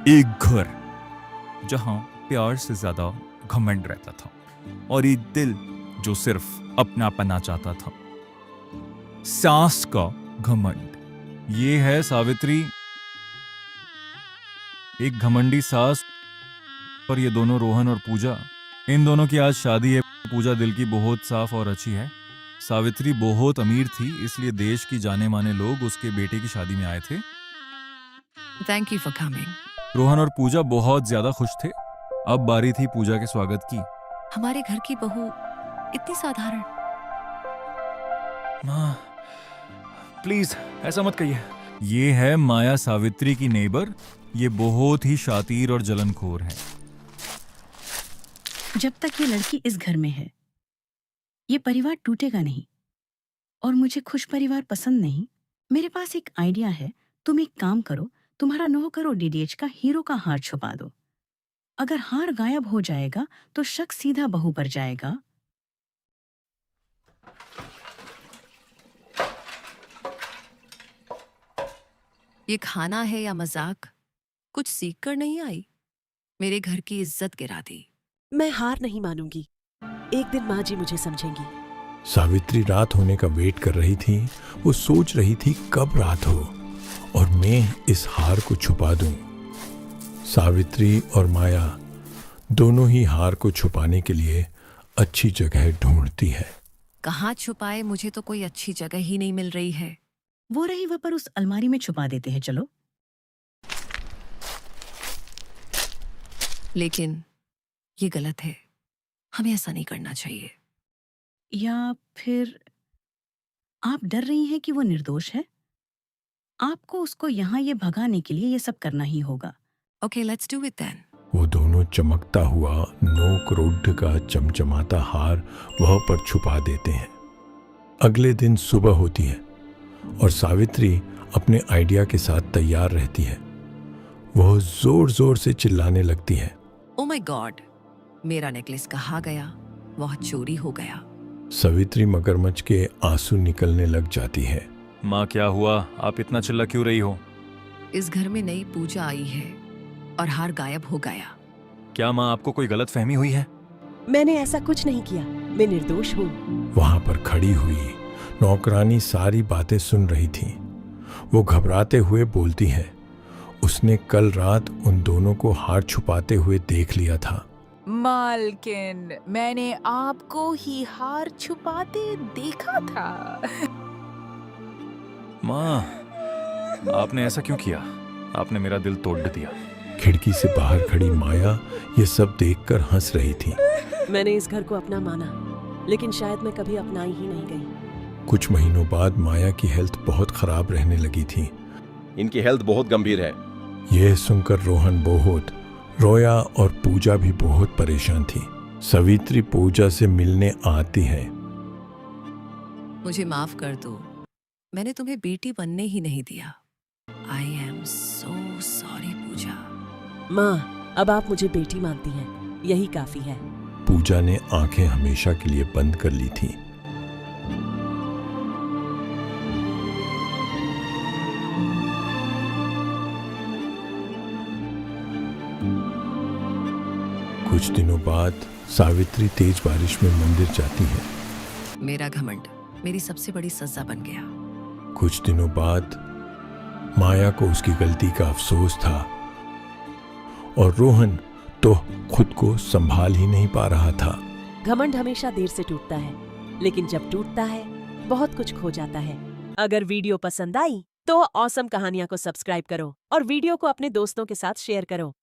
एक घर जहां प्यार से ज्यादा घमंड रहता था और एक दिल जो सिर्फ अपनापना चाहता था। सास का घमंड। ये है सावित्री, एक घमंडी सास, और ये दोनों रोहन और पूजा। इन दोनों की आज शादी है। पूजा दिल की बहुत साफ और अच्छी है। सावित्री बहुत अमीर थी, इसलिए देश की जाने माने लोग उसके बेटे की शादी में आए थे। Thank you for coming. Rohan और पूजा बहुत ज्यादा खुश थे। अब बारी थी पूजा के स्वागत की। हमारे घर की बहू इतनी साधारण। माँ, प्लीज ऐसा मत कहिए। ये है माया, सावित्री की नेबर। ये बहुत ही शातिर और जलनखोर है। जब तक ये लड़की इस घर में है, ये परिवार टूटेगा नहीं। और मुझे खुश परिवार पसंद नहीं। मेरे पास एक आइडिया है। तुम एक काम करो, तुम्हारा 9 करोड़ डीडीएच का हीरो का हार छुपा दो। अगर हार गायब हो जाएगा तो शक सीधा बहू पर जाएगा। ये खाना है या मजाक? कुछ सीख कर नहीं आई, मेरे घर की इज्जत गिरा दी। मैं हार नहीं मानूंगी। एक दिन माँ जी मुझे समझेंगी। सावित्री रात होने का वेट कर रही थी। वो सोच रही थी कब रात हो और मैं इस हार को छुपा दूं। सावित्री और माया दोनों ही हार को छुपाने के लिए अच्छी जगह ढूंढती है। कहाँ छुपाए? मुझे तो कोई अच्छी जगह ही नहीं मिल रही है। वो रही वह पर उस अलमारी में छुपा देते हैं। चलो। लेकिन ये गलत है, हमें ऐसा नहीं करना चाहिए। या फिर आप डर रही हैं कि वो निर्दोष है? आपको उसको यहाँ ये भगाने के लिए ये सब करना ही होगा। Okay, let's do it then. वो दोनों चमकता हुआ 9 करोड़ का चमचमाता हार वह पर छुपा देते हैं। अगले दिन सुबह होती है और सावित्री अपने आइडिया के साथ तैयार रहती है। वह जोर जोर से चिल्लाने लगती है, ओ माय गॉड, मेरा नेकलेस कहाँ गया? वह चोरी हो गया। सावित्री मगरमच्छ के आंसू निकलने लग जाती है। माँ, क्या हुआ? आप इतना चिल्ला क्यों रही हो? इस घर में नई पूजा आई है और हार गायब हो गया। क्या माँ, आपको कोई गलत फहमी हुई है? मैंने ऐसा कुछ नहीं किया। मैं निर्दोष हूँ। वहां पर खड़ी हुई नौकरानी सारी बातें सुन रही थी। वो घबराते हुए बोलती है, उसने कल रात उन दोनों को हार छुपाते हुए देख लिया था। मालकिन, मैंने आपको ही हार छुपाते देखा था। माँ, आपने ऐसा क्यों किया? आपने मेरा दिल तोड़ दिया। खिड़की से बाहर खड़ी माया ये सब देखकर हंस रही थी। मैंने इस घर को अपना माना, लेकिन शायद मैं कभी अपनाई ही नहीं गई। कुछ महीनों बाद माया की हेल्थ बहुत खराब रहने लगी थी। इनकी हेल्थ बहुत गंभीर है। यह सुनकर रोहन बहुत रोया और पूजा भी बहुत परेशान थी। सावित्री पूजा से मिलने आती है। मुझे माफ कर दो, मैंने तुम्हें बेटी बनने ही नहीं दिया। आई एम सो सॉरी पूजा। माँ, अब आप मुझे बेटी मानती हैं, यही काफी है। पूजा ने आंखें हमेशा के लिए बंद कर ली थी। कुछ दिनों बाद सावित्री तेज बारिश में मंदिर जाती है। मेरा घमंड मेरी सबसे बड़ी सजा बन गया। कुछ दिनों बाद माया को उसकी गलती का अफसोस था और रोहन तो खुद को संभाल ही नहीं पा रहा था। घमंड हमेशा देर से टूटता है, लेकिन जब टूटता है बहुत कुछ खो जाता है। अगर वीडियो पसंद आई तो ऑसम कहानियां को सब्सक्राइब करो और वीडियो को अपने दोस्तों के साथ शेयर करो।